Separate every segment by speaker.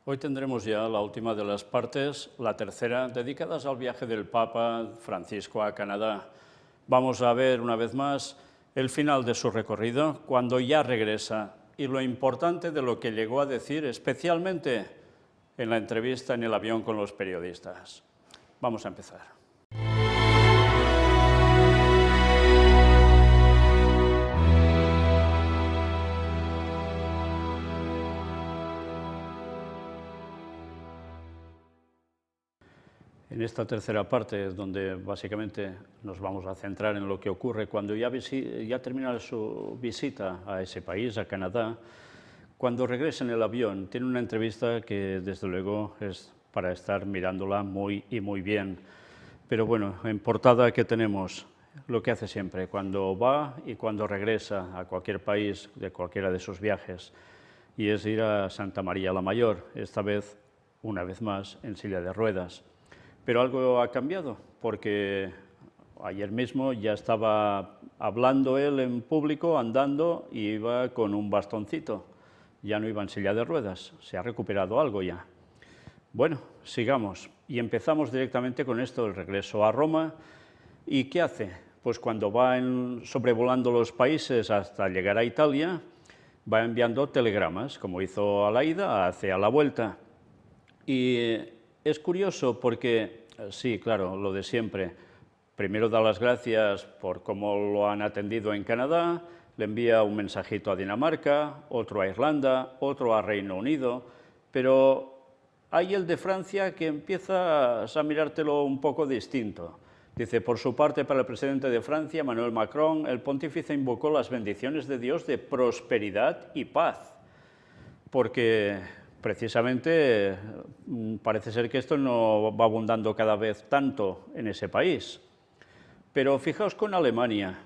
Speaker 1: Hoy tendremos ya la última de las partes, la tercera, dedicadas al viaje del Papa Francisco a Canadá. Vamos a ver una vez más el final de su recorrido, cuando ya regresa, y lo importante de lo que llegó a decir, especialmente en la entrevista en el avión con los periodistas. Vamos a empezar. En esta tercera parte es donde básicamente nos vamos a centrar en lo que ocurre cuando ya termina su visita a ese país, a Canadá. Cuando regresa en el avión, tiene una entrevista que desde luego es para estar mirándola muy bien. Pero bueno, en portada que tenemos lo que hace siempre, cuando va y cuando regresa a cualquier país de cualquiera de sus viajes, y es ir a Santa María la Mayor, esta vez, una vez más, en silla de ruedas. Pero algo ha cambiado, porque ayer mismo ya estaba hablando él en público, andando, y iba con un bastoncito. Ya no iba en silla de ruedas, se ha recuperado algo ya. Bueno, sigamos, y empezamos directamente con esto, el regreso a Roma. ¿Y qué hace? Pues cuando va sobrevolando los países hasta llegar a Italia, va enviando telegramas, como hizo a la ida, hace a la vuelta. Y es curioso porque, sí, claro, lo de siempre. Primero da las gracias por cómo lo han atendido en Canadá, le envía un mensajito a Dinamarca, otro a Irlanda, otro a Reino Unido, pero hay el de Francia que empiezas a mirártelo un poco distinto. Dice, por su parte, para el presidente de Francia, Emmanuel Macron, el pontífice invocó las bendiciones de Dios de prosperidad y paz, porque precisamente parece ser que esto no va abundando cada vez tanto en ese país. Pero fijaos con Alemania.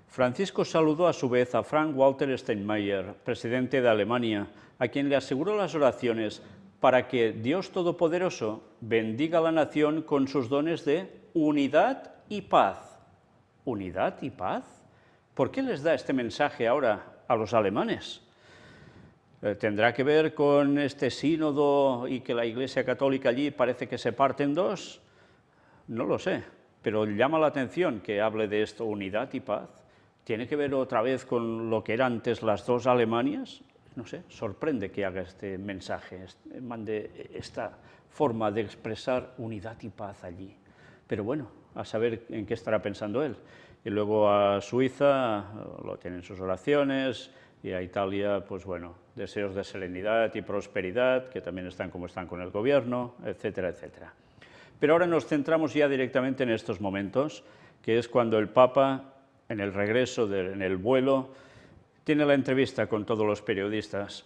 Speaker 1: Francisco saludó a su vez a Frank-Walter Steinmeier, presidente de Alemania, a quien le aseguró las oraciones para que Dios Todopoderoso bendiga a la nación con sus dones de unidad y paz. ¿Unidad y paz? ¿Por qué les da este mensaje ahora a los alemanes? ¿Tendrá que ver con este sínodo y que la Iglesia Católica allí parece que se parte en dos? No lo sé, pero llama la atención que hable de esto, unidad y paz. ¿Tiene que ver otra vez con lo que eran antes las dos Alemanias? No sé, sorprende que haga este mensaje, mande esta forma de expresar unidad y paz allí. Pero bueno, a saber en qué estará pensando él. Y luego a Suiza, lo tienen sus oraciones, y a Italia, pues bueno, deseos de serenidad y prosperidad, que también están como están con el gobierno, etcétera, etcétera. Pero ahora nos centramos ya directamente en estos momentos, que es cuando el Papa, en el regreso, en el vuelo, tiene la entrevista con todos los periodistas.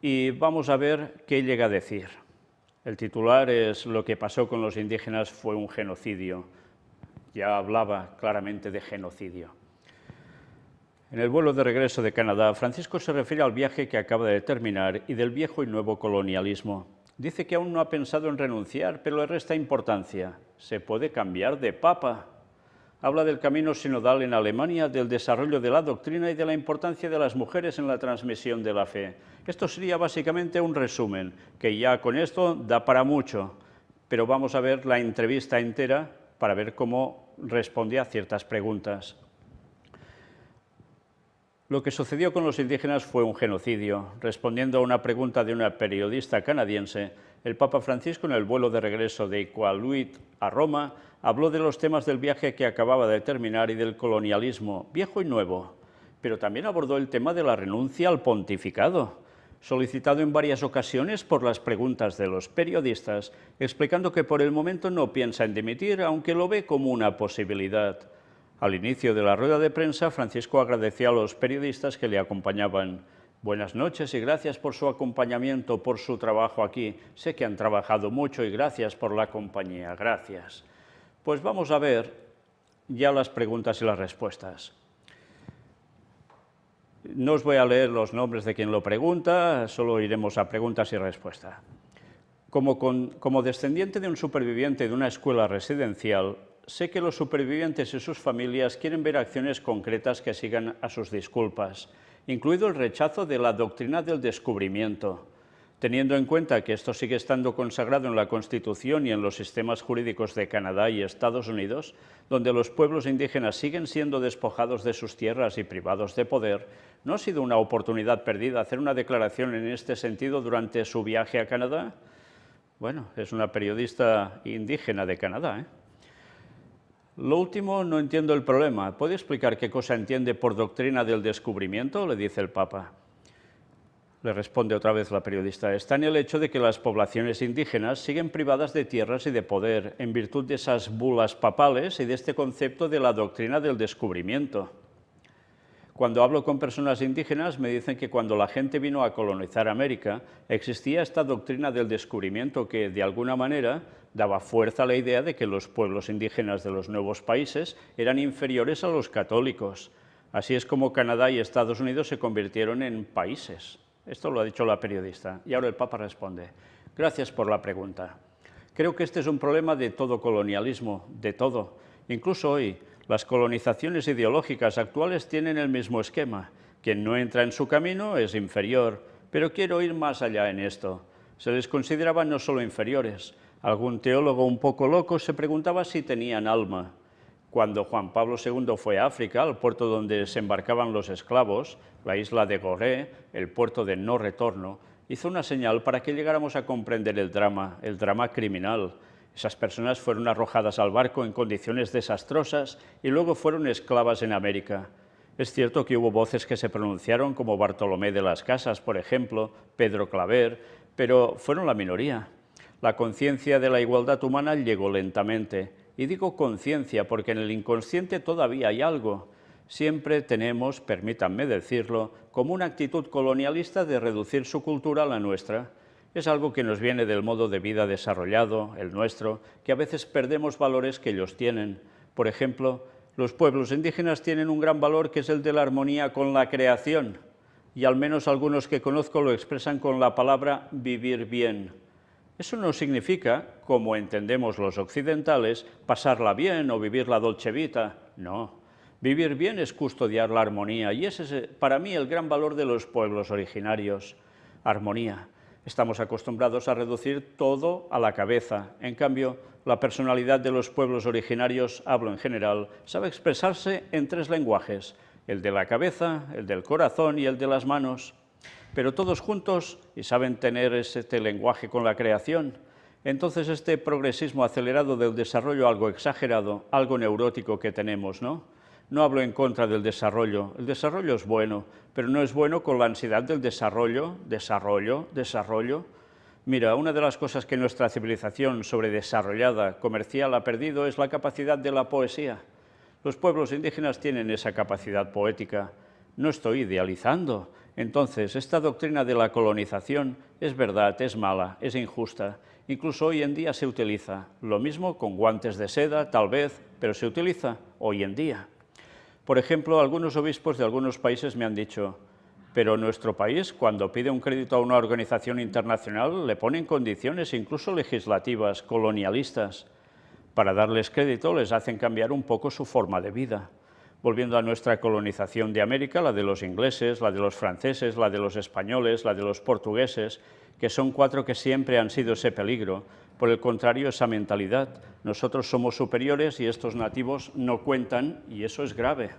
Speaker 1: Y vamos a ver qué llega a decir. El titular es «Lo que pasó con los indígenas fue un genocidio». Ya hablaba claramente de genocidio. En el vuelo de regreso de Canadá, Francisco se refiere al viaje que acaba de terminar y del viejo y nuevo colonialismo. Dice que aún no ha pensado en renunciar, pero le resta importancia. Se puede cambiar de papa. Habla del camino sinodal en Alemania, del desarrollo de la doctrina y de la importancia de las mujeres en la transmisión de la fe. Esto sería básicamente un resumen, que ya con esto da para mucho, pero vamos a ver la entrevista entera para ver cómo responde a ciertas preguntas. Lo que sucedió con los indígenas fue un genocidio. Respondiendo a una pregunta de una periodista canadiense, el Papa Francisco, en el vuelo de regreso de Iqaluit a Roma, habló de los temas del viaje que acababa de terminar y del colonialismo, viejo y nuevo, pero también abordó el tema de la renuncia al pontificado, solicitado en varias ocasiones por las preguntas de los periodistas, explicando que por el momento no piensa en dimitir, aunque lo ve como una posibilidad. Al inicio de la rueda de prensa, Francisco agradeció a los periodistas que le acompañaban. Buenas noches y gracias por su acompañamiento, por su trabajo aquí. Sé que han trabajado mucho y gracias por la compañía, gracias. Pues vamos a ver ya las preguntas y las respuestas. No os voy a leer los nombres de quien lo pregunta, solo iremos a preguntas y respuestas. Como descendiente de un superviviente de una escuela residencial, sé que los supervivientes y sus familias quieren ver acciones concretas que sigan a sus disculpas, incluido el rechazo de la doctrina del descubrimiento. Teniendo en cuenta que esto sigue estando consagrado en la Constitución y en los sistemas jurídicos de Canadá y Estados Unidos, donde los pueblos indígenas siguen siendo despojados de sus tierras y privados de poder, ¿no ha sido una oportunidad perdida hacer una declaración en este sentido durante su viaje a Canadá? Bueno, es una periodista indígena de Canadá, ¿eh? Lo último, no entiendo el problema. ¿Puede explicar qué cosa entiende por doctrina del descubrimiento?, le dice el Papa. Le responde otra vez la periodista, está en el hecho de que las poblaciones indígenas siguen privadas de tierras y de poder en virtud de esas bulas papales y de este concepto de la doctrina del descubrimiento. Cuando hablo con personas indígenas me dicen que cuando la gente vino a colonizar América existía esta doctrina del descubrimiento que, de alguna manera, daba fuerza a la idea de que los pueblos indígenas de los nuevos países eran inferiores a los católicos. Así es como Canadá y Estados Unidos se convirtieron en países. Esto lo ha dicho la periodista. Y ahora el Papa responde, gracias por la pregunta. Creo que este es un problema de todo colonialismo, de todo. Incluso hoy, las colonizaciones ideológicas actuales tienen el mismo esquema. Quien no entra en su camino es inferior, pero quiero ir más allá en esto. Se les consideraba no solo inferiores. Algún teólogo un poco loco se preguntaba si tenían alma. Cuando Juan Pablo II fue a África, al puerto donde se embarcaban los esclavos, la isla de Gorée, el puerto de no retorno, hizo una señal para que llegáramos a comprender el drama criminal. Esas personas fueron arrojadas al barco en condiciones desastrosas y luego fueron esclavas en América. Es cierto que hubo voces que se pronunciaron, como Bartolomé de las Casas, por ejemplo, Pedro Claver, pero fueron la minoría. La conciencia de la igualdad humana llegó lentamente. Y digo conciencia porque en el inconsciente todavía hay algo. Siempre tenemos, permítanme decirlo, como una actitud colonialista de reducir su cultura a la nuestra. Es algo que nos viene del modo de vida desarrollado, el nuestro, que a veces perdemos valores que ellos tienen. Por ejemplo, los pueblos indígenas tienen un gran valor que es el de la armonía con la creación. Y al menos algunos que conozco lo expresan con la palabra vivir bien. Eso no significa, como entendemos los occidentales, pasarla bien o vivir la dolce vita. No. Vivir bien es custodiar la armonía y ese es para mí el gran valor de los pueblos originarios. Armonía. Estamos acostumbrados a reducir todo a la cabeza. En cambio, la personalidad de los pueblos originarios, hablo en general, sabe expresarse en 3 lenguajes, el de la cabeza, el del corazón y el de las manos. Pero todos juntos y saben tener este lenguaje con la creación. Entonces este progresismo acelerado del desarrollo, algo exagerado, algo neurótico que tenemos, ¿no? No hablo en contra del desarrollo. El desarrollo es bueno, pero no es bueno con la ansiedad del desarrollo. Mira, una de las cosas que nuestra civilización sobredesarrollada, comercial, ha perdido es la capacidad de la poesía. Los pueblos indígenas tienen esa capacidad poética. No estoy idealizando. Entonces, esta doctrina de la colonización es verdad, es mala, es injusta. Incluso hoy en día se utiliza. Lo mismo con guantes de seda, tal vez, pero se utiliza hoy en día. Por ejemplo, algunos obispos de algunos países me han dicho, pero nuestro país, cuando pide un crédito a una organización internacional, le ponen condiciones, incluso legislativas, colonialistas. Para darles crédito, les hacen cambiar un poco su forma de vida. Volviendo a nuestra colonización de América, la de los ingleses, la de los franceses, la de los españoles, la de los portugueses, que son 4 que siempre han sido ese peligro. Por el contrario, esa mentalidad, nosotros somos superiores y estos nativos no cuentan, y eso es grave.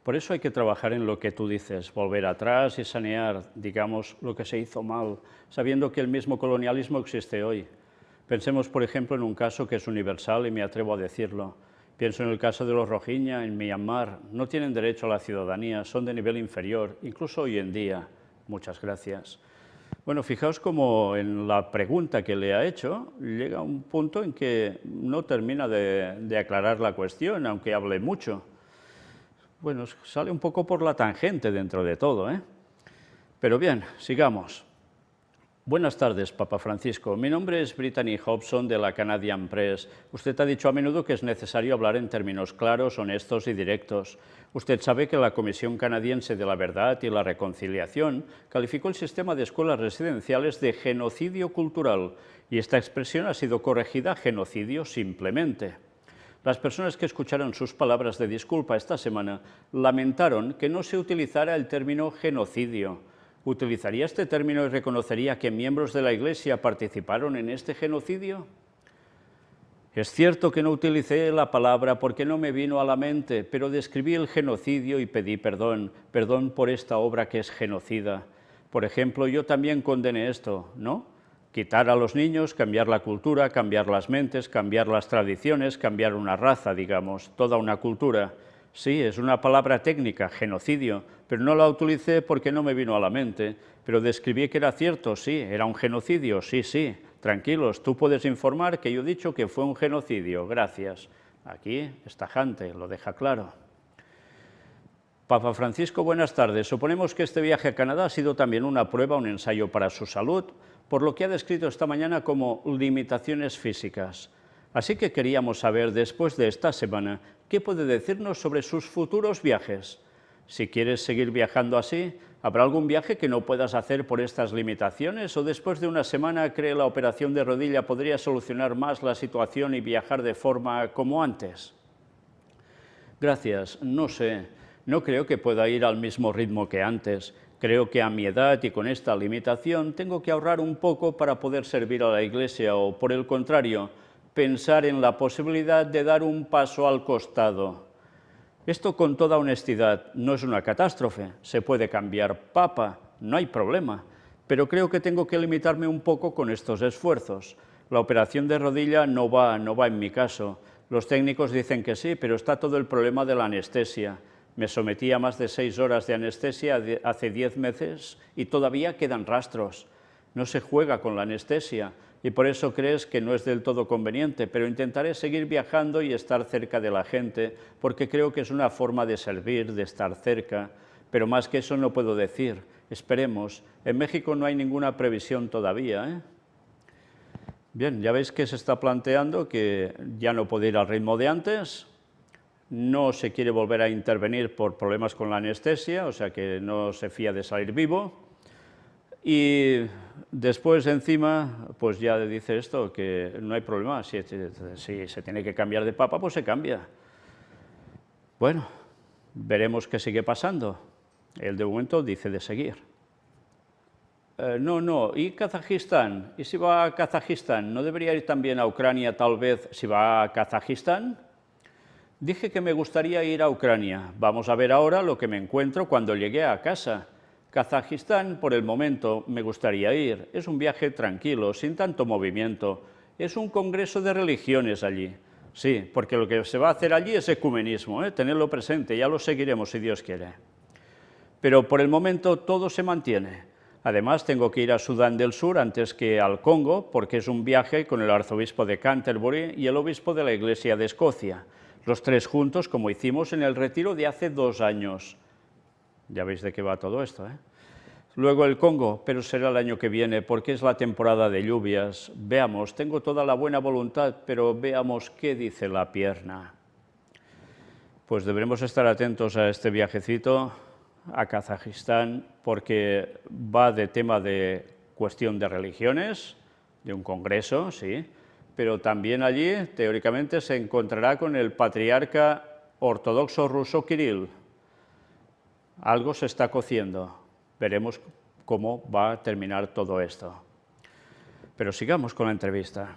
Speaker 1: Por eso hay que trabajar en lo que tú dices, volver atrás y sanear, digamos, lo que se hizo mal, sabiendo que el mismo colonialismo existe hoy. Pensemos, por ejemplo, en un caso que es universal y me atrevo a decirlo. Pienso en el caso de los Rohingya en Myanmar. No tienen derecho a la ciudadanía, son de nivel inferior, incluso hoy en día. Muchas gracias. Bueno, fijaos cómo en la pregunta que le ha hecho llega a un punto en que no termina de aclarar la cuestión, aunque hable mucho. Bueno, sale un poco por la tangente dentro de todo, ¿eh? Pero bien, sigamos. Buenas tardes, Papa Francisco. Mi nombre es Brittany Hobson, de la Canadian Press. Usted ha dicho a menudo que es necesario hablar en términos claros, honestos y directos. Usted sabe que la Comisión Canadiense de la Verdad y la Reconciliación calificó el sistema de escuelas residenciales de genocidio cultural, y esta expresión ha sido corregida a genocidio simplemente. Las personas que escucharon sus palabras de disculpa esta semana lamentaron que no se utilizara el término genocidio. ¿Utilizaría este término y reconocería que miembros de la Iglesia participaron en este genocidio? Es cierto que no utilicé la palabra porque no me vino a la mente, pero describí el genocidio y pedí perdón por esta obra que es genocida. Por ejemplo, yo también condené esto, ¿no? Quitar a los niños, cambiar la cultura, cambiar las mentes, cambiar las tradiciones, cambiar una raza, digamos, toda una cultura. Sí, es una palabra técnica, genocidio, pero no la utilicé porque no me vino a la mente, pero describí que era cierto, sí, era un genocidio, sí, sí. Tranquilos, tú puedes informar que yo he dicho que fue un genocidio, gracias. Aquí es tajante, lo deja claro. Papa Francisco, buenas tardes. Suponemos que este viaje a Canadá ha sido también una prueba, un ensayo para su salud, por lo que ha descrito esta mañana como limitaciones físicas. Así que queríamos saber, después de esta semana, ¿qué puede decirnos sobre sus futuros viajes? Si quieres seguir viajando así, ¿habrá algún viaje que no puedas hacer por estas limitaciones? ¿O después de una semana cree la operación de rodilla podría solucionar más la situación y viajar de forma como antes? Gracias, no sé. No creo que pueda ir al mismo ritmo que antes. Creo que a mi edad y con esta limitación tengo que ahorrar un poco para poder servir a la Iglesia o, por el contrario, pensar en la posibilidad de dar un paso al costado. Esto con toda honestidad no es una catástrofe, se puede cambiar papa, no hay problema, pero creo que tengo que limitarme un poco con estos esfuerzos. La operación de rodilla no va en mi caso. Los técnicos dicen que sí, pero está todo el problema de la anestesia. Me sometí a más de 6 horas de anestesia hace 10 meses y todavía quedan rastros. No se juega con la anestesia y por eso crees que no es del todo conveniente, pero intentaré seguir viajando y estar cerca de la gente, porque creo que es una forma de servir, de estar cerca, pero más que eso no puedo decir. Esperemos. En México no hay ninguna previsión todavía, ¿eh? Bien, ya veis que se está planteando que ya no puede ir al ritmo de antes, no se quiere volver a intervenir por problemas con la anestesia, o sea que no se fía de salir vivo, y después encima pues ya dice esto, que no hay problema, si se tiene que cambiar de papa, pues se cambia. Bueno, veremos qué sigue pasando. Él de momento dice de seguir. No, ¿y Kazajistán? ¿Y si va a Kazajistán? ¿No debería ir también a Ucrania tal vez si va a Kazajistán? Dije que me gustaría ir a Ucrania. Vamos a ver ahora lo que me encuentro cuando llegue a casa. Kazajistán, por el momento, me gustaría ir. Es un viaje tranquilo, sin tanto movimiento. Es un congreso de religiones allí. Sí, porque lo que se va a hacer allí es ecumenismo, tenerlo presente, ya lo seguiremos si Dios quiere. Pero por el momento todo se mantiene. Además, tengo que ir a Sudán del Sur antes que al Congo, porque es un viaje con el arzobispo de Canterbury y el obispo de la Iglesia de Escocia. Los tres juntos, como hicimos en el retiro de hace 2 años. Ya veis de qué va todo esto, ¿eh? Luego el Congo, pero será el año que viene, porque es la temporada de lluvias. Veamos, tengo toda la buena voluntad, pero veamos qué dice la pierna. Pues deberemos estar atentos a este viajecito a Kazajistán, porque va de tema de cuestión de religiones, de un congreso, sí, pero también allí, teóricamente, se encontrará con el patriarca ortodoxo ruso Kirill. Algo se está cociendo. Veremos cómo va a terminar todo esto. Pero sigamos con la entrevista.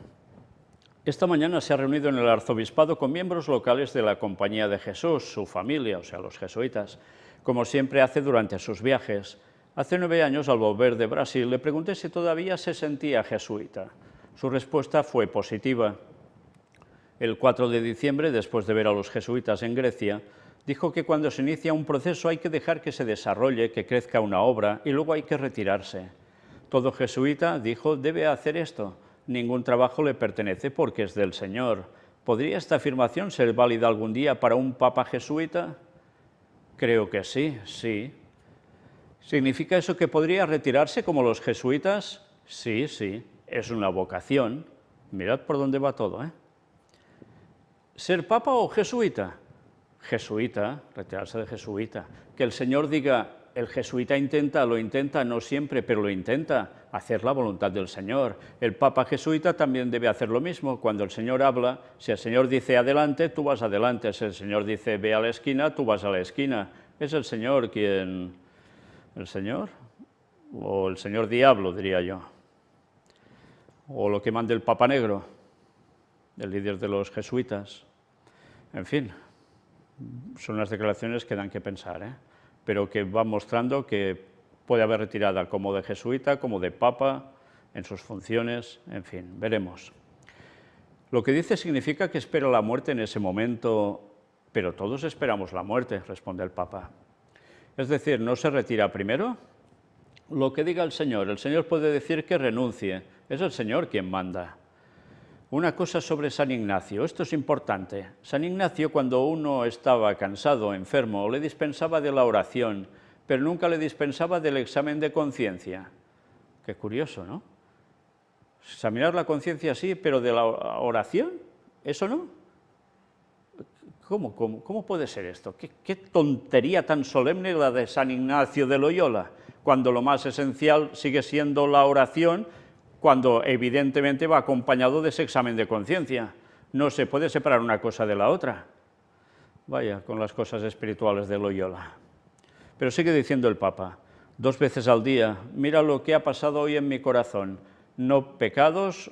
Speaker 1: Esta mañana se ha reunido en el arzobispado con miembros locales de la Compañía de Jesús, su familia, o sea, los jesuitas, como siempre hace durante sus viajes. Hace 9 años, al volver de Brasil, le pregunté si todavía se sentía jesuita. Su respuesta fue positiva. El 4 de diciembre, después de ver a los jesuitas en Grecia, dijo que cuando se inicia un proceso hay que dejar que se desarrolle, que crezca una obra y luego hay que retirarse. Todo jesuita, dijo, debe hacer esto. Ningún trabajo le pertenece porque es del Señor. ¿Podría esta afirmación ser válida algún día para un papa jesuita? Creo que sí, sí. ¿Significa eso que podría retirarse como los jesuitas? Sí, sí, es una vocación. Mirad por dónde va todo, ¿eh? ¿Ser papa o jesuita? Jesuita, retirarse de jesuita. Que el Señor diga, el jesuita lo intenta, no siempre, pero lo intenta, hacer la voluntad del Señor. El papa jesuita también debe hacer lo mismo. Cuando el Señor habla, si el Señor dice adelante, tú vas adelante. Si el Señor dice ve a la esquina, tú vas a la esquina. Es el Señor quien... ¿El Señor? o el señor diablo, diría yo, o lo que mande el Papa Negro, el líder de los jesuitas. En fin, son unas declaraciones que dan que pensar, pero que van mostrando que puede haber retirada como de jesuita, como de papa, en sus funciones, en fin, veremos. Lo que dice significa que espera la muerte en ese momento, pero todos esperamos la muerte, responde el Papa. Es decir, ¿no se retira primero? Lo que diga el Señor puede decir que renuncie, es el Señor quien manda. Una cosa sobre San Ignacio, esto es importante. San Ignacio, cuando uno estaba cansado, enfermo, le dispensaba de la oración, pero nunca le dispensaba del examen de conciencia. Qué curioso, ¿no? Examinar la conciencia sí, pero de la oración, ¿eso no? ¿Cómo puede ser esto? ¿Qué tontería tan solemne la de San Ignacio de Loyola, cuando lo más esencial sigue siendo la oración, cuando evidentemente va acompañado de ese examen de conciencia. No se puede separar una cosa de la otra. Vaya, con las cosas espirituales de Loyola. Pero sigue diciendo el Papa, 2 veces al día, mira lo que ha pasado hoy en mi corazón, no pecados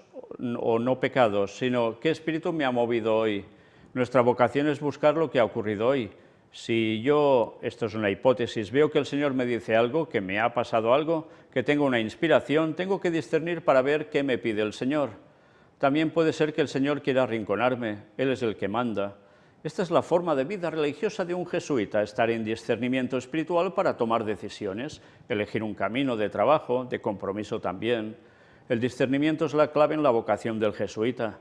Speaker 1: o no pecados, sino qué espíritu me ha movido hoy. Nuestra vocación es buscar lo que ha ocurrido hoy. Si yo, esto es una hipótesis, veo que el Señor me dice algo, que me ha pasado algo, que tengo una inspiración, tengo que discernir para ver qué me pide el Señor. También puede ser que el Señor quiera arrinconarme, Él es el que manda. Esta es la forma de vida religiosa de un jesuita, estar en discernimiento espiritual para tomar decisiones, elegir un camino de trabajo, de compromiso también. El discernimiento es la clave en la vocación del jesuita.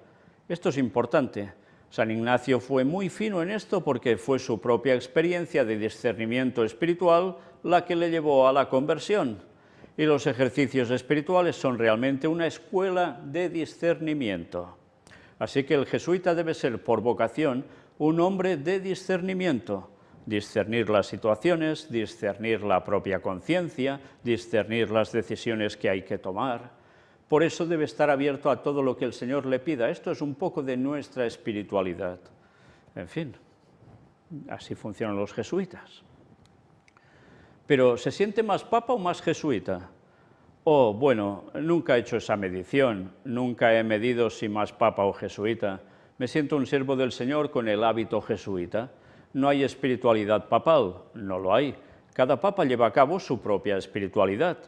Speaker 1: Esto es importante. San Ignacio fue muy fino en esto porque fue su propia experiencia de discernimiento espiritual la que le llevó a la conversión. Y los ejercicios espirituales son realmente una escuela de discernimiento. Así que el jesuita debe ser, por vocación, un hombre de discernimiento. Discernir las situaciones, discernir la propia conciencia, discernir las decisiones que hay que tomar. Por eso debe estar abierto a todo lo que el Señor le pida. Esto es un poco de nuestra espiritualidad. En fin, así funcionan los jesuitas. Pero, ¿se siente más papa o más jesuita? Oh, bueno, nunca he hecho esa medición, nunca he medido si más papa o jesuita. Me siento un siervo del Señor con el hábito jesuita. No hay espiritualidad papal, no lo hay. Cada papa lleva a cabo su propia espiritualidad.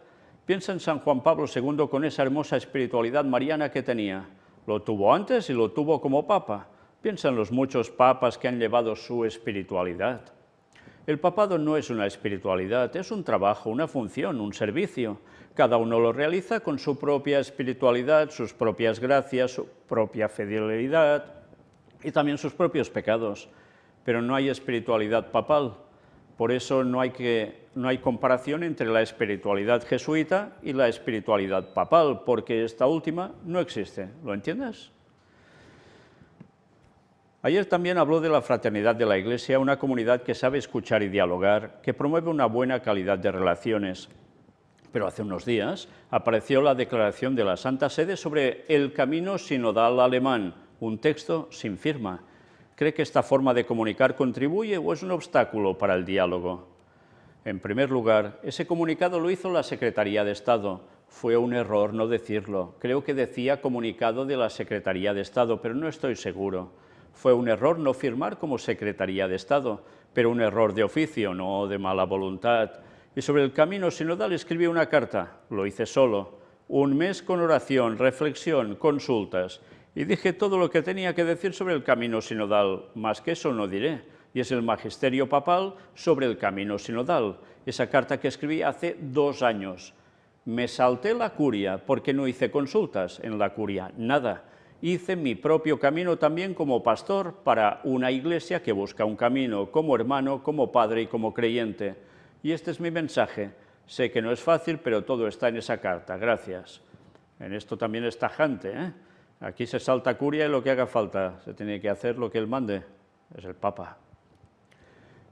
Speaker 1: Piensa en San Juan Pablo II con esa hermosa espiritualidad mariana que tenía. Lo tuvo antes y lo tuvo como papa. Piensa en los muchos papas que han llevado su espiritualidad. El papado no es una espiritualidad, es un trabajo, una función, un servicio. Cada uno lo realiza con su propia espiritualidad, sus propias gracias, su propia fidelidad y también sus propios pecados. Pero no hay espiritualidad papal. Por eso no hay comparación entre la espiritualidad jesuita y la espiritualidad papal, porque esta última no existe. ¿Lo entiendes? Ayer también habló de la fraternidad de la Iglesia, una comunidad que sabe escuchar y dialogar, que promueve una buena calidad de relaciones. Pero hace unos días apareció la declaración de la Santa Sede sobre el camino sinodal alemán, un texto sin firma. ¿Cree que esta forma de comunicar contribuye o es un obstáculo para el diálogo? En primer lugar, ese comunicado lo hizo la Secretaría de Estado. Fue un error no decirlo. Creo que decía comunicado de la Secretaría de Estado, pero no estoy seguro. Fue un error no firmar como Secretaría de Estado, pero un error de oficio, no de mala voluntad. Y sobre el camino sinodal escribí una carta. Lo hice solo. 1 mes con oración, reflexión, consultas. Y dije todo lo que tenía que decir sobre el camino sinodal, más que eso no diré, y es el magisterio papal sobre el camino sinodal, esa carta que escribí hace 2 años. Me salté la curia porque no hice consultas en la curia, nada. Hice mi propio camino también como pastor para una iglesia que busca un camino como hermano, como padre y como creyente. Y este es mi mensaje. Sé que no es fácil, pero todo está en esa carta. Gracias. En esto también es tajante, ¿eh? Aquí se salta curia y lo que haga falta, se tiene que hacer lo que él mande, es el Papa.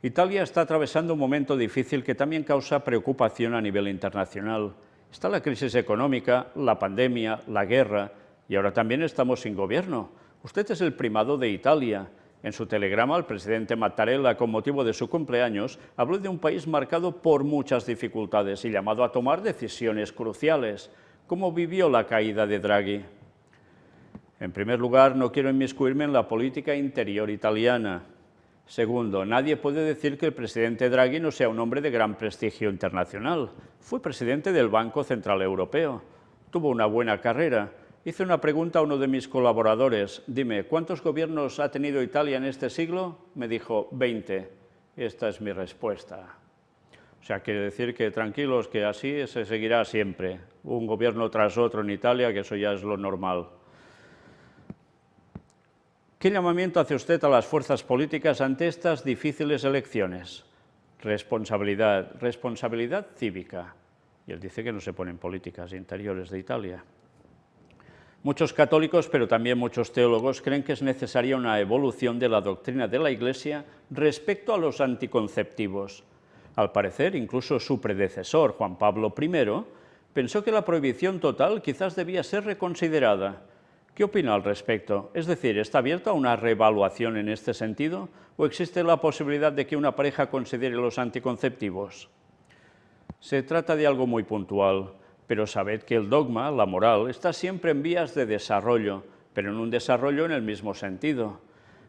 Speaker 1: Italia está atravesando un momento difícil que también causa preocupación a nivel internacional. Está la crisis económica, la pandemia, la guerra, y ahora también estamos sin gobierno. Usted es el primado de Italia, En su telegrama, el presidente Mattarella, con motivo de su cumpleaños, habló de un país marcado por muchas dificultades y llamado a tomar decisiones cruciales. ¿Cómo vivió la caída de Draghi? En primer lugar, no quiero inmiscuirme en la política interior italiana. Segundo, nadie puede decir que el presidente Draghi no sea un hombre de gran prestigio internacional. Fue presidente del Banco Central Europeo. Tuvo una buena carrera. Hice una pregunta a uno de mis colaboradores. Dime, ¿cuántos gobiernos ha tenido Italia en este siglo? Me dijo, 20. Esta es mi respuesta. O sea, quiere decir que tranquilos, que así se seguirá siempre. Un gobierno tras otro en Italia, que eso ya es lo normal. ¿Qué llamamiento hace usted a las fuerzas políticas ante estas difíciles elecciones? Responsabilidad cívica. Y él dice que no se ponen políticas interiores de Italia. Muchos católicos, pero también muchos teólogos, creen que es necesaria una evolución de la doctrina de la Iglesia respecto a los anticonceptivos. Al parecer, incluso su predecesor, Juan Pablo I, pensó que la prohibición total quizás debía ser reconsiderada. ¿Qué opina al respecto? Es decir, ¿está abierto a una reevaluación en este sentido? ¿O existe la posibilidad de que una pareja considere los anticonceptivos? Se trata de algo muy puntual, pero sabed que el dogma, la moral, está siempre en vías de desarrollo, pero en un desarrollo en el mismo sentido.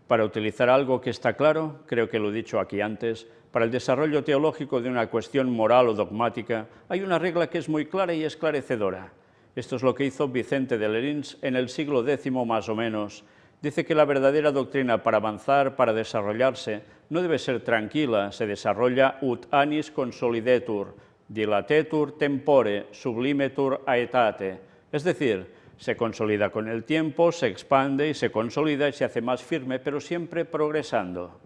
Speaker 1: Para utilizar algo que está claro, creo que lo he dicho aquí antes, para el desarrollo teológico de una cuestión moral o dogmática, hay una regla que es muy clara y esclarecedora. Esto es lo que hizo Vicente de Lérins en el siglo X más o menos. Dice que la verdadera doctrina para avanzar, para desarrollarse, no debe ser tranquila, se desarrolla ut annis consolidetur, dilatetur tempore, sublimetur aetate. Es decir, se consolida con el tiempo, se expande y se consolida y se hace más firme, pero siempre progresando.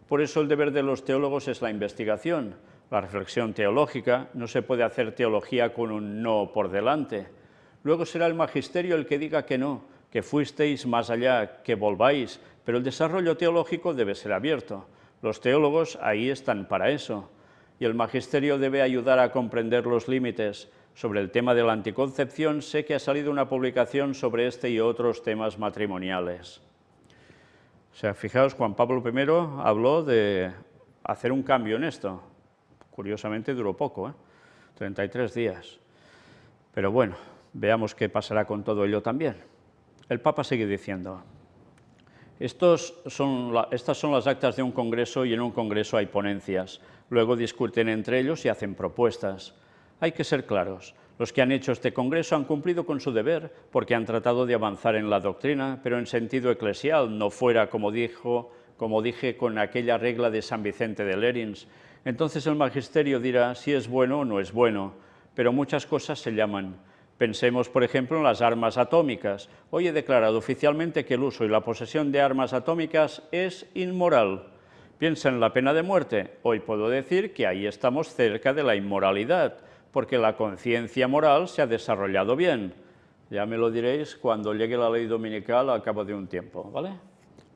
Speaker 1: Por eso el deber de los teólogos es la investigación, la reflexión teológica. No se puede hacer teología con un no por delante. Luego será el magisterio el que diga que no, que fuisteis más allá, que volváis, pero el desarrollo teológico debe ser abierto. Los teólogos ahí están para eso. Y el magisterio debe ayudar a comprender los límites. Sobre el tema de la anticoncepción, sé que ha salido una publicación sobre este y otros temas matrimoniales. O sea, fijaos, Juan Pablo I habló de hacer un cambio en esto. Curiosamente duró poco, 33 días. Pero bueno, veamos qué pasará con todo ello también. El Papa sigue diciendo, estas son las actas de un congreso y en un congreso hay ponencias. Luego discuten entre ellos y hacen propuestas. Hay que ser claros. Los que han hecho este congreso han cumplido con su deber porque han tratado de avanzar en la doctrina, pero en sentido eclesial, no fuera, como dije, con aquella regla de San Vicente de Lérins. Entonces el magisterio dirá si es bueno o no es bueno, pero muchas cosas se llaman. Pensemos, por ejemplo, en las armas atómicas. Hoy he declarado oficialmente que el uso y la posesión de armas atómicas es inmoral. Piensa en la pena de muerte. Hoy puedo decir que ahí estamos cerca de la inmoralidad, porque la conciencia moral se ha desarrollado bien. Ya me lo diréis cuando llegue la ley dominical al cabo de un tiempo, ¿vale?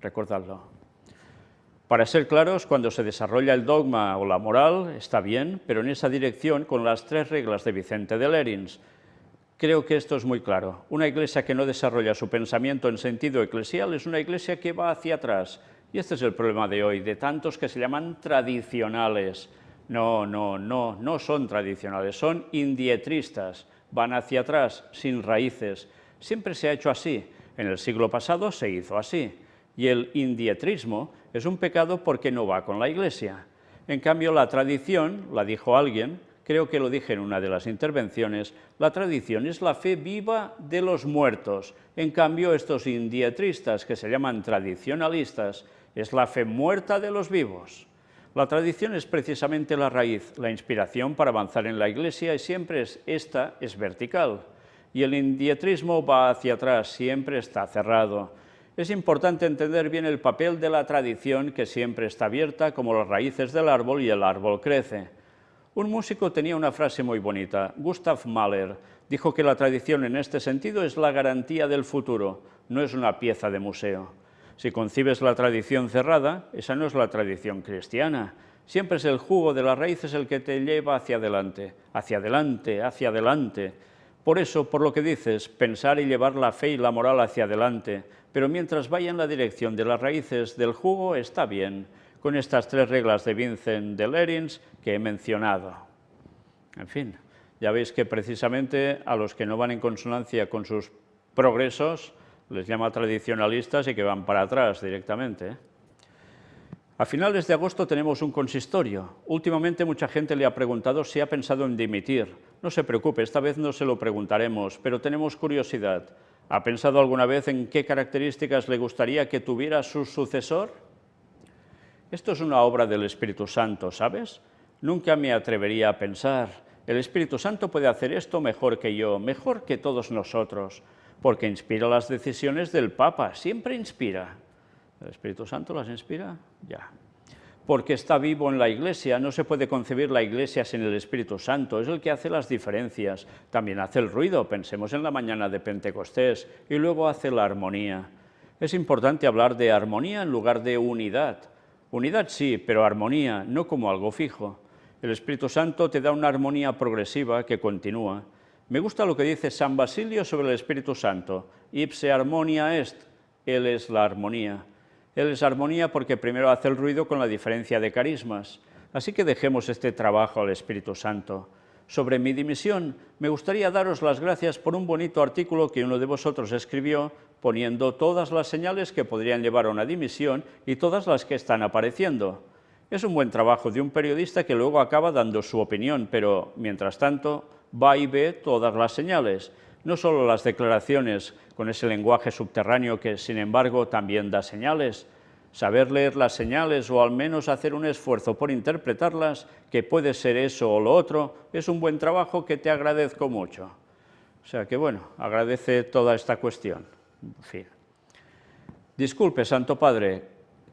Speaker 1: Recordadlo. Para ser claros, cuando se desarrolla el dogma o la moral, está bien, pero en esa dirección, con las 3 reglas de Vicente de Lérins. Creo que esto es muy claro. Una iglesia que no desarrolla su pensamiento en sentido eclesial es una iglesia que va hacia atrás. Y este es el problema de hoy, de tantos que se llaman tradicionales. No son tradicionales, son indietristas. Van hacia atrás, sin raíces. Siempre se ha hecho así. En el siglo pasado se hizo así. Y el indietrismo es un pecado porque no va con la iglesia. En cambio, la tradición, la dijo alguien, creo que lo dije en una de las intervenciones, la tradición es la fe viva de los muertos. En cambio, estos indietristas, que se llaman tradicionalistas, es la fe muerta de los vivos. La tradición es precisamente la raíz, la inspiración para avanzar en la Iglesia y siempre esta es vertical. Y el indietrismo va hacia atrás, siempre está cerrado. Es importante entender bien el papel de la tradición que siempre está abierta como las raíces del árbol y el árbol crece. Un músico tenía una frase muy bonita. Gustav Mahler dijo que la tradición en este sentido es la garantía del futuro, no es una pieza de museo. Si concibes la tradición cerrada, esa no es la tradición cristiana. Siempre es el jugo de las raíces el que te lleva hacia adelante, hacia adelante, hacia adelante. Por eso, por lo que dices, pensar y llevar la fe y la moral hacia adelante, pero mientras vaya en la dirección de las raíces del jugo, está bien, con estas 3 reglas de Vincent de Lerins que he mencionado. En fin, ya veis que precisamente a los que no van en consonancia con sus progresos les llama tradicionalistas y que van para atrás directamente, ¿eh? A finales de agosto tenemos un consistorio. Últimamente mucha gente le ha preguntado si ha pensado en dimitir. No se preocupe, esta vez no se lo preguntaremos, pero tenemos curiosidad. ¿Ha pensado alguna vez en qué características le gustaría que tuviera su sucesor? Esto es una obra del Espíritu Santo, ¿sabes? Nunca me atrevería a pensar, el Espíritu Santo puede hacer esto mejor que yo, mejor que todos nosotros, porque inspira las decisiones del Papa, siempre inspira. ¿El Espíritu Santo las inspira? Ya. Porque está vivo en la Iglesia, no se puede concebir la Iglesia sin el Espíritu Santo, es el que hace las diferencias, también hace el ruido, pensemos en la mañana de Pentecostés, y luego hace la armonía. Es importante hablar de armonía en lugar de unidad. Unidad sí, pero armonía, no como algo fijo. El Espíritu Santo te da una armonía progresiva que continúa. Me gusta lo que dice San Basilio sobre el Espíritu Santo, ipse harmonia est, Él es la armonía. Él es armonía porque primero hace el ruido con la diferencia de carismas. Así que dejemos este trabajo al Espíritu Santo. Sobre mi dimisión, me gustaría daros las gracias por un bonito artículo que uno de vosotros escribió poniendo todas las señales que podrían llevar a una dimisión y todas las que están apareciendo. Es un buen trabajo de un periodista que luego acaba dando su opinión, pero, mientras tanto, va y ve todas las señales, no solo las declaraciones con ese lenguaje subterráneo que, sin embargo, también da señales. Saber leer las señales o al menos hacer un esfuerzo por interpretarlas, que puede ser eso o lo otro, es un buen trabajo que te agradezco mucho. O sea que, bueno, agradece toda esta cuestión. En fin. Disculpe, Santo Padre,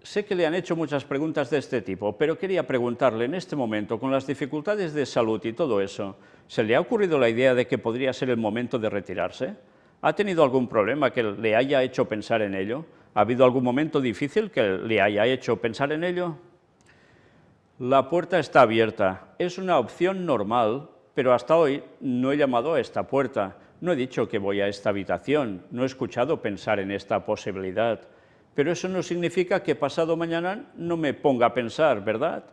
Speaker 1: sé que le han hecho muchas preguntas de este tipo, pero quería preguntarle en este momento, con las dificultades de salud y todo eso, ¿se le ha ocurrido la idea de que podría ser el momento de retirarse? ¿Ha tenido algún problema que le haya hecho pensar en ello? ¿Ha habido algún momento difícil que le haya hecho pensar en ello? La puerta está abierta. Es una opción normal, pero hasta hoy no he llamado a esta puerta. No he dicho que voy a esta habitación. No he escuchado pensar en esta posibilidad. Pero eso no significa que pasado mañana no me ponga a pensar, ¿verdad?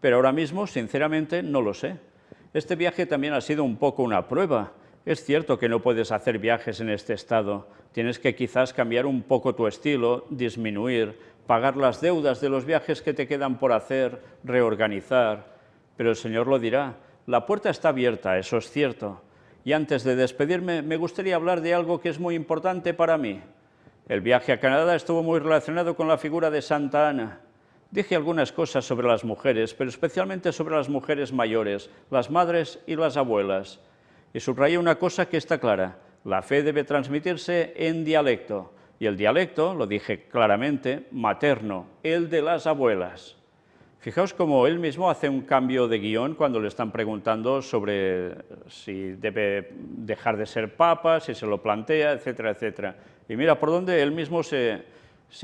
Speaker 1: Pero ahora mismo, sinceramente, no lo sé. Este viaje también ha sido un poco una prueba. Es cierto que no puedes hacer viajes en este estado. Tienes que quizás cambiar un poco tu estilo, disminuir, pagar las deudas de los viajes que te quedan por hacer, reorganizar. Pero el Señor lo dirá. La puerta está abierta, eso es cierto. Y antes de despedirme, me gustaría hablar de algo que es muy importante para mí. El viaje a Canadá estuvo muy relacionado con la figura de Santa Ana. Dije algunas cosas sobre las mujeres, pero especialmente sobre las mujeres mayores, las madres y las abuelas. Y subrayé una cosa que está clara, la fe debe transmitirse en dialecto, y el dialecto, lo dije claramente, materno, el de las abuelas. Fijaos cómo él mismo hace un cambio de guión cuando le están preguntando sobre si debe dejar de ser papa, si se lo plantea, etcétera, etcétera. Y mira por dónde él mismo se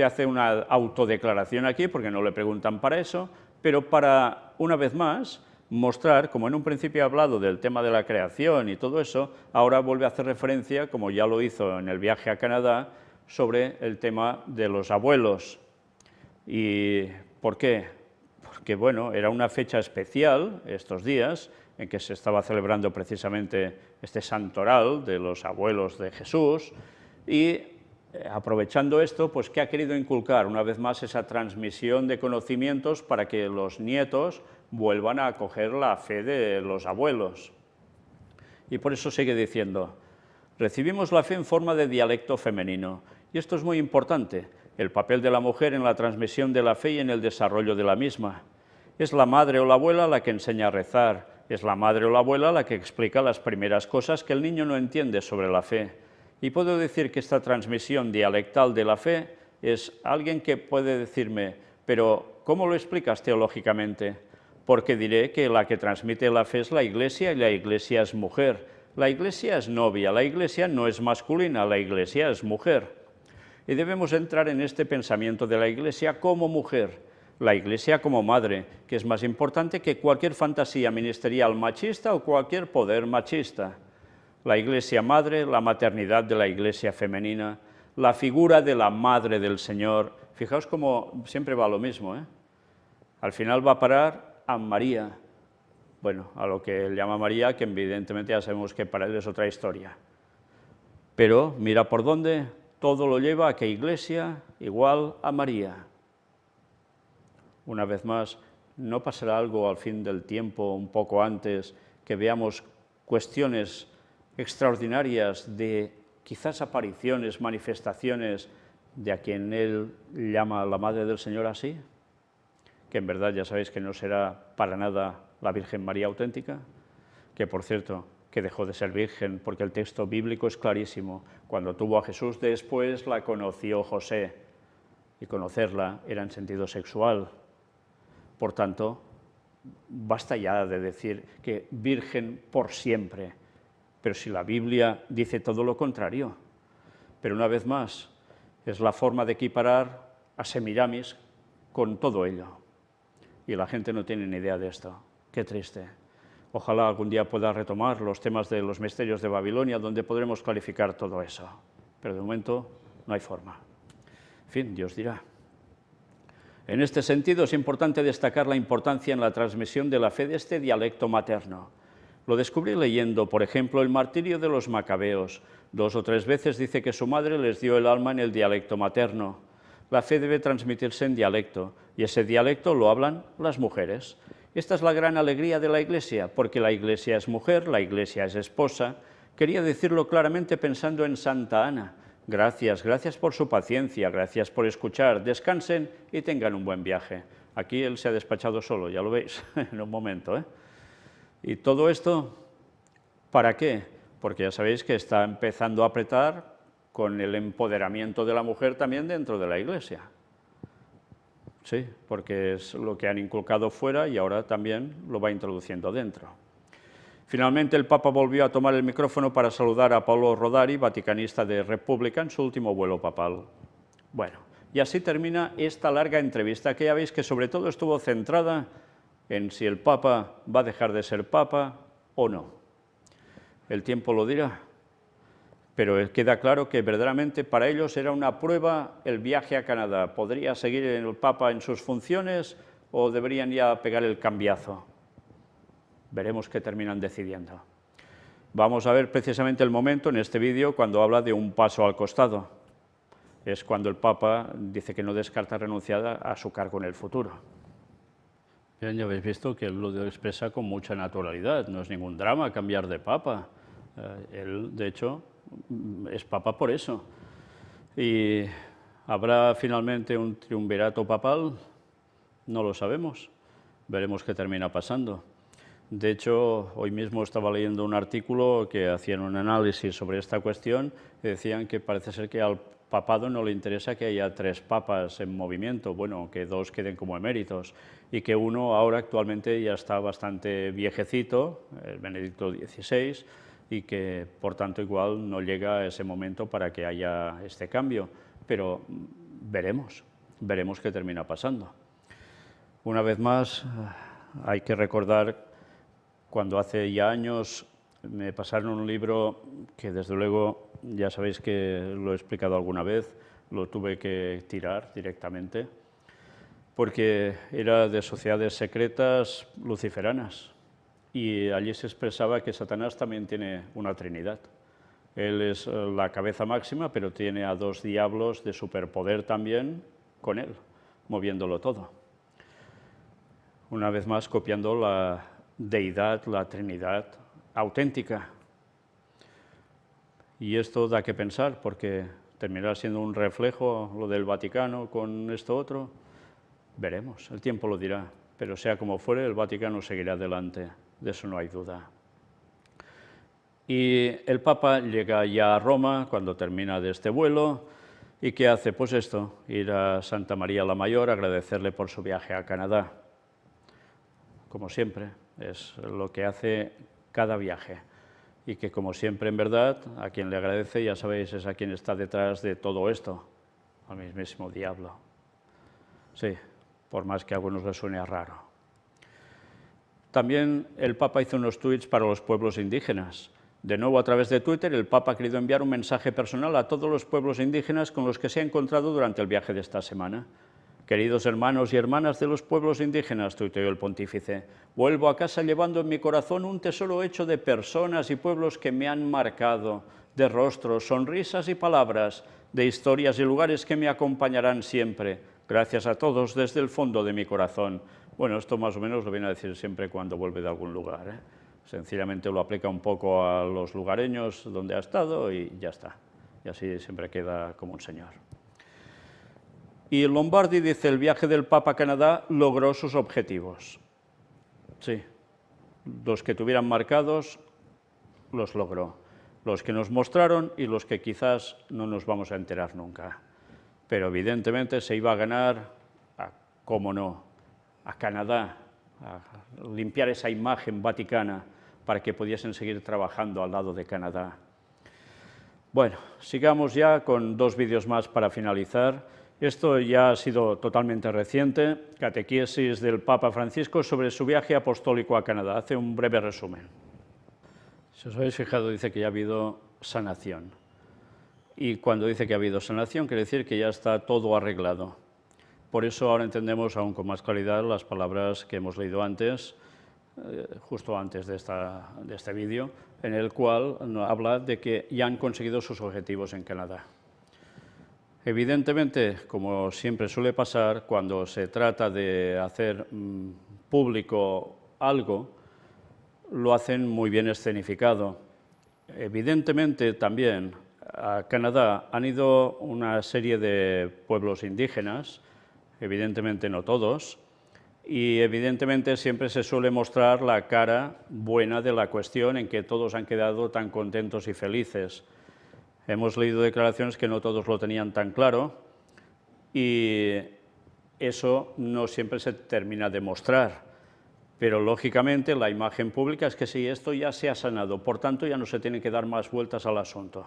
Speaker 1: hace una autodeclaración aquí, porque no le preguntan para eso, pero para, una vez más, mostrar, como en un principio he hablado del tema de la creación y todo eso, ahora vuelve a hacer referencia, como ya lo hizo en el viaje a Canadá, sobre el tema de los abuelos. ¿Y por qué? Porque, bueno, era una fecha especial, estos días, en que se estaba celebrando precisamente este santoral de los abuelos de Jesús, y aprovechando esto, pues, ¿qué ha querido inculcar? Una vez más, esa transmisión de conocimientos para que los nietos vuelvan a acoger la fe de los abuelos. Y por eso sigue diciendo, recibimos la fe en forma de dialecto femenino, y esto es muy importante, el papel de la mujer en la transmisión de la fe y en el desarrollo de la misma. Es la madre o la abuela la que enseña a rezar, es la madre o la abuela la que explica las primeras cosas que el niño no entiende sobre la fe. Y puedo decir que esta transmisión dialectal de la fe es alguien que puede decirme, pero ¿cómo lo explicas teológicamente? Porque diré que la que transmite la fe es la Iglesia y la Iglesia es mujer. La Iglesia es novia, la Iglesia no es masculina, la Iglesia es mujer. Y debemos entrar en este pensamiento de la Iglesia como mujer, la Iglesia como madre, que es más importante que cualquier fantasía ministerial machista o cualquier poder machista. la Iglesia Madre, la maternidad de la Iglesia femenina, la figura de la Madre del Señor. Fijaos cómo siempre va lo mismo, ¿eh? Al final va a parar a María, bueno, a lo que él llama María, que evidentemente ya sabemos que para él es otra historia. Pero mira por dónde, todo lo lleva a que Iglesia igual a María. Una vez más, ¿no pasará algo al fin del tiempo, un poco antes, que veamos cuestiones extraordinarias de quizás apariciones, manifestaciones de a quien él llama la Madre del Señor así? Que en verdad ya sabéis que no será para nada la Virgen María auténtica, que por cierto, que dejó de ser virgen, porque el texto bíblico es clarísimo. Cuando tuvo a Jesús después la conoció José, y conocerla era en sentido sexual. Por tanto, basta ya de decir que virgen por siempre, pero si la Biblia dice todo lo contrario. Pero una vez más, es la forma de equiparar a Semiramis con todo ello. Y la gente no tiene ni idea de esto. Qué triste. Ojalá algún día pueda retomar los temas de los misterios de Babilonia, donde podremos clarificar todo eso. Pero de momento no hay forma. En fin, Dios dirá. En este sentido, es importante destacar la importancia en la transmisión de la fe de este dialecto materno. Lo descubrí leyendo, por ejemplo, el martirio de los macabeos. 2 o 3 veces dice que su madre les dio el alma en el dialecto materno. La fe debe transmitirse en dialecto, y ese dialecto lo hablan las mujeres. Esta es la gran alegría de la Iglesia, porque la Iglesia es mujer, la Iglesia es esposa. Quería decirlo claramente pensando en Santa Ana. Gracias, gracias por su paciencia, gracias por escuchar, descansen y tengan un buen viaje. Aquí él se ha despachado solo, ya lo veis, en un momento, ¿eh? Y todo esto, ¿para qué? Porque ya sabéis que está empezando a apretar con el empoderamiento de la mujer también dentro de la Iglesia. Sí, porque es lo que han inculcado fuera y ahora también lo va introduciendo dentro. Finalmente, el Papa volvió a tomar el micrófono para saludar a Paolo Rodari, vaticanista de República, en su último vuelo papal. Bueno, y así termina esta larga entrevista, que ya veis que sobre todo estuvo centrada en si el Papa va a dejar de ser Papa o no. El tiempo lo dirá, pero queda claro que verdaderamente para ellos era una prueba el viaje a Canadá. ¿Podría seguir el Papa en sus funciones o deberían ya pegar el cambiazo? Veremos qué terminan decidiendo. Vamos a ver precisamente el momento en este vídeo cuando habla de un paso al costado. Es cuando el Papa dice que no descarta renunciar a su cargo en el futuro. Bien, ya habéis visto que él lo expresa con mucha naturalidad, no es ningún drama cambiar de Papa. Él, de hecho, es Papa por eso. ¿Y habrá finalmente un triunvirato papal? No lo sabemos. Veremos qué termina pasando. De hecho, hoy mismo estaba leyendo un artículo que hacían un análisis sobre esta cuestión y decían que parece ser que al papado no le interesa que haya 3 papas en movimiento, bueno, que 2 queden como eméritos, y que uno ahora actualmente ya está bastante viejecito, el Benedicto XVI, y que por tanto igual no llega a ese momento para que haya este cambio, pero veremos qué termina pasando. Una vez más, hay que recordar cuando hace ya años me pasaron un libro que desde luego, ya sabéis que lo he explicado alguna vez, lo tuve que tirar directamente, porque era de sociedades secretas luciferanas, y allí se expresaba que Satanás también tiene una trinidad. Él es la cabeza máxima, pero tiene a 2 diablos de superpoder también con él, moviéndolo todo. Una vez más, copiando la deidad, la Trinidad auténtica. Y esto da que pensar, porque terminará siendo un reflejo lo del Vaticano con esto otro. Veremos, el tiempo lo dirá, pero sea como fuere, el Vaticano seguirá adelante, de eso no hay duda. Y el Papa llega ya a Roma cuando termina de este vuelo, ¿y qué hace? Pues esto, ir a Santa María la Mayor, agradecerle por su viaje a Canadá. Como siempre, es lo que hace cada viaje, y que como siempre en verdad, a quien le agradece, ya sabéis, es a quien está detrás de todo esto, al mismísimo diablo. Sí, por más que a algunos les suene raro. También el Papa hizo unos tuits para los pueblos indígenas, De nuevo, a través de Twitter, el Papa ha querido enviar un mensaje personal a todos los pueblos indígenas con los que se ha encontrado durante el viaje de esta semana. Queridos hermanos y hermanas de los pueblos indígenas, tuiteó el pontífice, vuelvo a casa llevando en mi corazón un tesoro hecho de personas y pueblos que me han marcado, de rostros, sonrisas y palabras, de historias y lugares que me acompañarán siempre. Gracias a todos desde el fondo de mi corazón. Bueno, esto más o menos lo viene a decir siempre cuando vuelve de algún lugar, ¿eh? Sencillamente lo aplica un poco a los lugareños donde ha estado y ya está. Y así siempre queda como un señor. Y Lombardi dice, el viaje del Papa a Canadá logró sus objetivos. Sí, los que tuvieran marcados los logró. Los que nos mostraron y los que quizás no nos vamos a enterar nunca. Pero evidentemente se iba a ganar, cómo no, a Canadá, a limpiar esa imagen vaticana para que pudiesen seguir trabajando al lado de Canadá. Bueno, sigamos ya con 2 vídeos más para finalizar. Esto ya ha sido totalmente reciente, catequesis del Papa Francisco sobre su viaje apostólico a Canadá. Hace un breve resumen. Si os habéis fijado, dice que ya ha habido sanación. Y cuando dice que ha habido sanación, quiere decir que ya está todo arreglado. Por eso ahora entendemos aún con más claridad las palabras que hemos leído antes, justo antes de este vídeo, en el cual habla de que ya han conseguido sus objetivos en Canadá. Evidentemente, como siempre suele pasar, cuando se trata de hacer público algo, lo hacen muy bien escenificado. Evidentemente también a Canadá han ido una serie de pueblos indígenas, evidentemente no todos, y evidentemente siempre se suele mostrar la cara buena de la cuestión en que todos han quedado tan contentos y felices. Hemos leído declaraciones que no todos lo tenían tan claro y eso no siempre se termina de mostrar. Pero lógicamente la imagen pública es que sí, esto ya se ha sanado, por tanto ya no se tienen que dar más vueltas al asunto.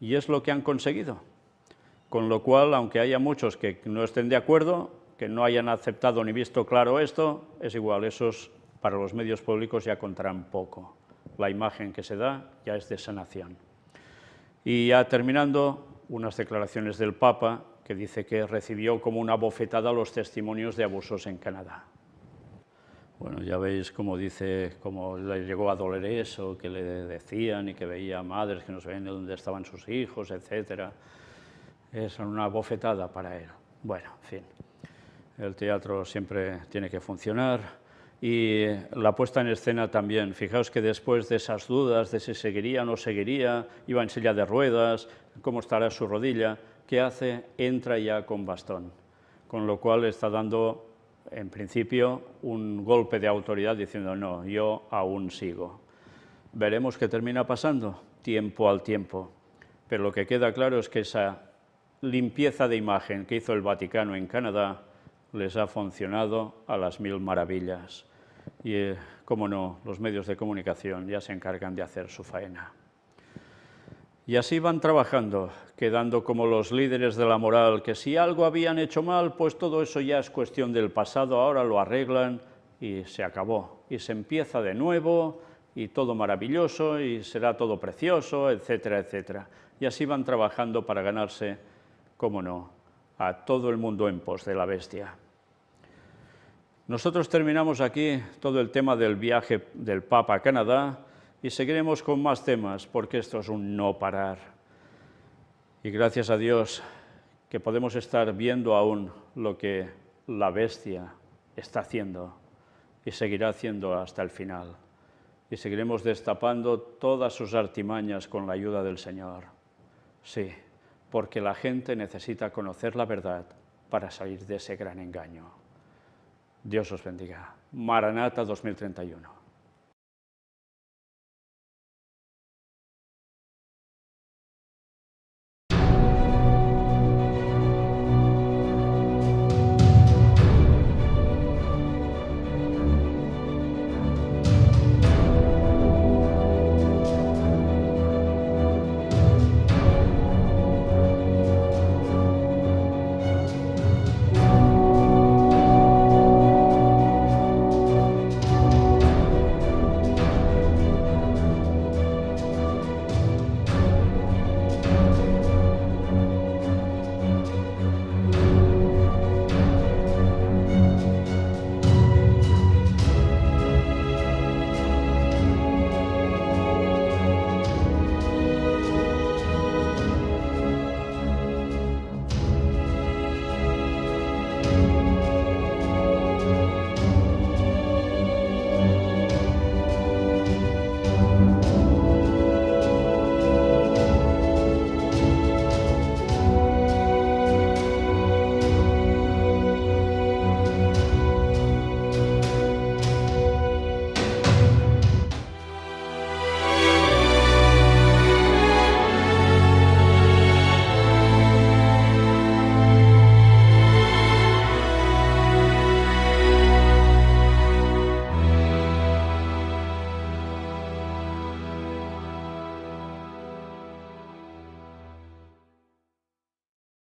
Speaker 1: Y es lo que han conseguido. Con lo cual, aunque haya muchos que no estén de acuerdo, que no hayan aceptado ni visto claro esto, es igual, esos para los medios públicos ya contarán poco. La imagen que se da ya es de sanación. Y ya terminando, unas declaraciones del Papa que dice que recibió como una bofetada los testimonios de abusos en Canadá. Bueno, ya veis cómo dice, cómo le llegó a doler eso, que le decían y que veía madres que no sabían dónde estaban sus hijos, etc. Es una bofetada para él. Bueno, en fin, el teatro siempre tiene que funcionar y la puesta en escena también. Fijaos que después de esas dudas de si seguiría o no seguiría, iba en silla de ruedas, cómo estará su rodilla, ¿qué hace? Entra ya con bastón, con lo cual está dando, en principio, un golpe de autoridad diciendo, no, yo aún sigo. Veremos qué termina pasando, tiempo al tiempo. Pero lo que queda claro es que esa limpieza de imagen que hizo el Vaticano en Canadá les ha funcionado a las 1000 maravillas. Y, cómo no, los medios de comunicación ya se encargan de hacer su faena. Y así van trabajando, quedando como los líderes de la moral, que si algo habían hecho mal, pues todo eso ya es cuestión del pasado, ahora lo arreglan y se acabó. Y se empieza de nuevo, y todo maravilloso, y será todo precioso, etcétera, etcétera. Y así van trabajando para ganarse, cómo no, a todo el mundo en pos de la bestia. Nosotros terminamos aquí todo el tema del viaje del Papa a Canadá y seguiremos con más temas, porque esto es un no parar. Y gracias a Dios que podemos estar viendo aún lo que la bestia está haciendo y seguirá haciendo hasta el final. Y seguiremos destapando todas sus artimañas con la ayuda del Señor. Sí, porque la gente necesita conocer la verdad para salir de ese gran engaño. Dios os bendiga. Maranata 2031.